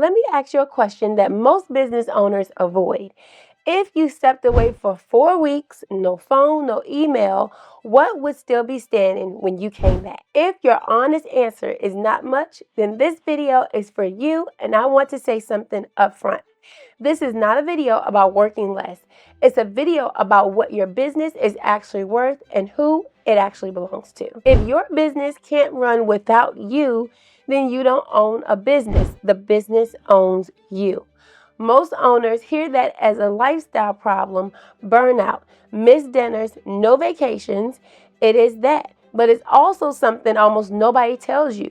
let me ask you a question that most business owners avoid. If you stepped away for 4 weeks, no phone, no email, what would still be standing when you came back? If your honest answer is not much, then this video is for you, and I want to say something up front. This is not a video about working less. It's a video about what your business is actually worth and who it actually belongs to. If your business can't run without you, then you don't own a business. The business owns you. Most owners hear that as a lifestyle problem, burnout, missed dinners, no vacations. It is that, but it's also something almost nobody tells you.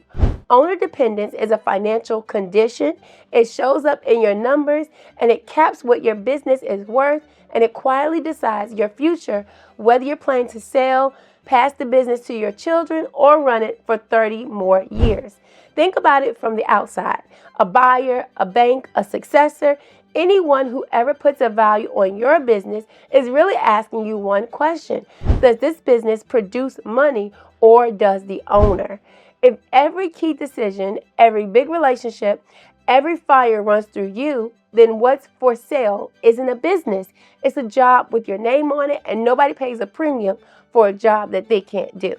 Owner dependence is a financial condition. It shows up in your numbers and it caps what your business is worth, and it quietly decides your future, whether you're planning to sell, pass the business to your children, or run it for 30 more years. Think about it from the outside. A buyer, a bank, a successor, anyone who ever puts a value on your business is really asking you one question. Does this business produce money, or does the owner? If every key decision, every big relationship, every fire runs through you, then what's for sale isn't a business. It's a job with your name on it, and nobody pays a premium for a job that they can't do.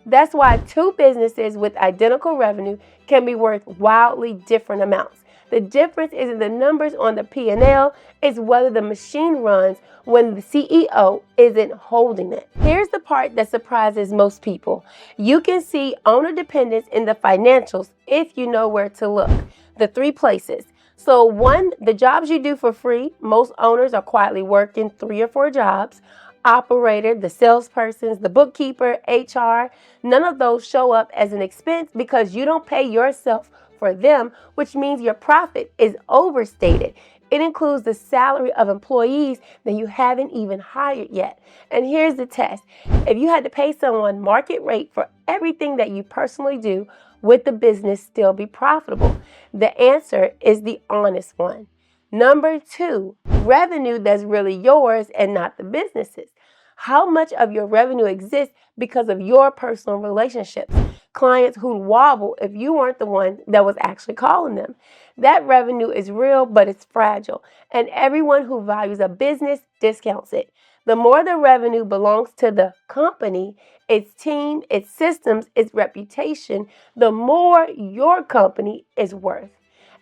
That's why two businesses with identical revenue can be worth wildly different amounts. The difference isn't the numbers on the P&L, it's whether the machine runs when the CEO isn't holding it. Here's the part that surprises most people. You can see owner dependence in the financials if you know where to look. The 3 places. So 1, the jobs you do for free. Most owners are quietly working 3 or 4 jobs. Operator, the salespersons, the bookkeeper, HR, none of those show up as an expense because you don't pay yourself for them, which means your profit is overstated. It includes the salary of employees that you haven't even hired yet. And here's the test. If you had to pay someone market rate for everything that you personally do, would the business still be profitable? The answer is the honest one. Number 2, revenue that's really yours and not the business's. How much of your revenue exists because of your personal relationships? Clients who'd wobble if you weren't the one that was actually calling them. That revenue is real, but it's fragile, and everyone who values a business discounts it. The more the revenue belongs to the company, its team, its systems, its reputation, the more your company is worth.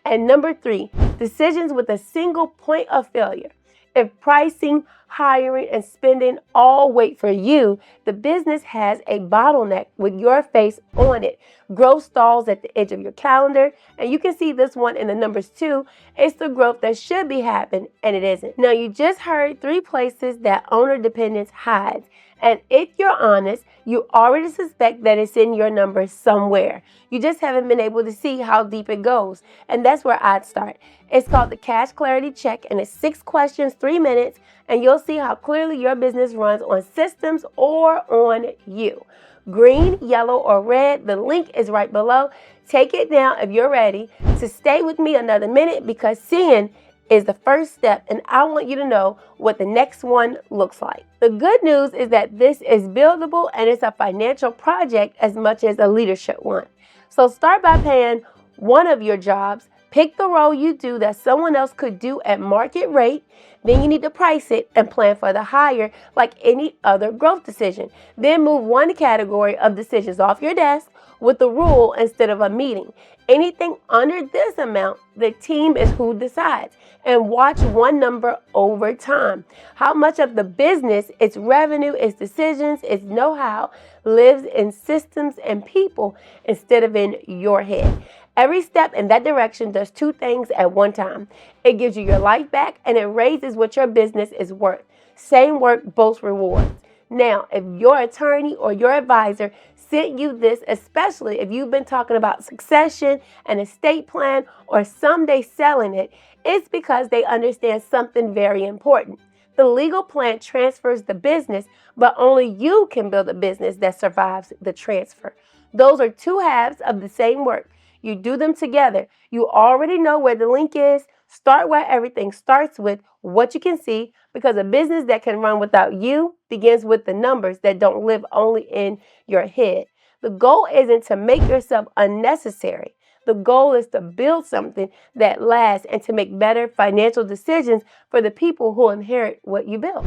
And number 3, decisions with a single point of failure. If pricing, hiring, and spending all wait for you, the business has a bottleneck with your face on it. Growth stalls at the edge of your calendar, and you can see this one in the numbers too. It's the growth that should be happening, and it isn't. Now, you just heard 3 places that owner dependence hides. And if you're honest, you already suspect that it's in your numbers somewhere. You just haven't been able to see how deep it goes. And that's where I'd start. It's called the Cash Clarity Check, and it's 6 questions, 3 minutes, and you'll see how clearly your business runs on systems or on you. Green, yellow, or red, the link is right below. Take it down if you're ready to stay with me another minute, because seeing is the first step, and I want you to know what the next one looks like. The good news is that this is buildable, and it's a financial project as much as a leadership one. So start by paying one of your jobs. Pick the role you do that someone else could do at market rate. Then you need to price it and plan for the hire like any other growth decision. Then move one category of decisions off your desk with a rule instead of a meeting. Anything under this amount, the team is who decides. And watch one number over time. How much of the business, its revenue, its decisions, its know-how lives in systems and people instead of in your head. Every step in that direction does 2 things at one time. It gives you your life back, and it raises what your business is worth. Same work, both rewards. Now, if your attorney or your advisor sent you this, especially if you've been talking about succession, an estate plan, or someday selling it, it's because they understand something very important. The legal plan transfers the business, but only you can build a business that survives the transfer. Those are 2 halves of the same work. You do them together. You already know where the link is. Start where everything starts, with what you can see, because a business that can run without you begins with the numbers that don't live only in your head. The goal isn't to make yourself unnecessary. The goal is to build something that lasts and to make better financial decisions for the people who inherit what you build.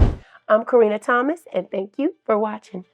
I'm Karina Thomas, and thank you for watching.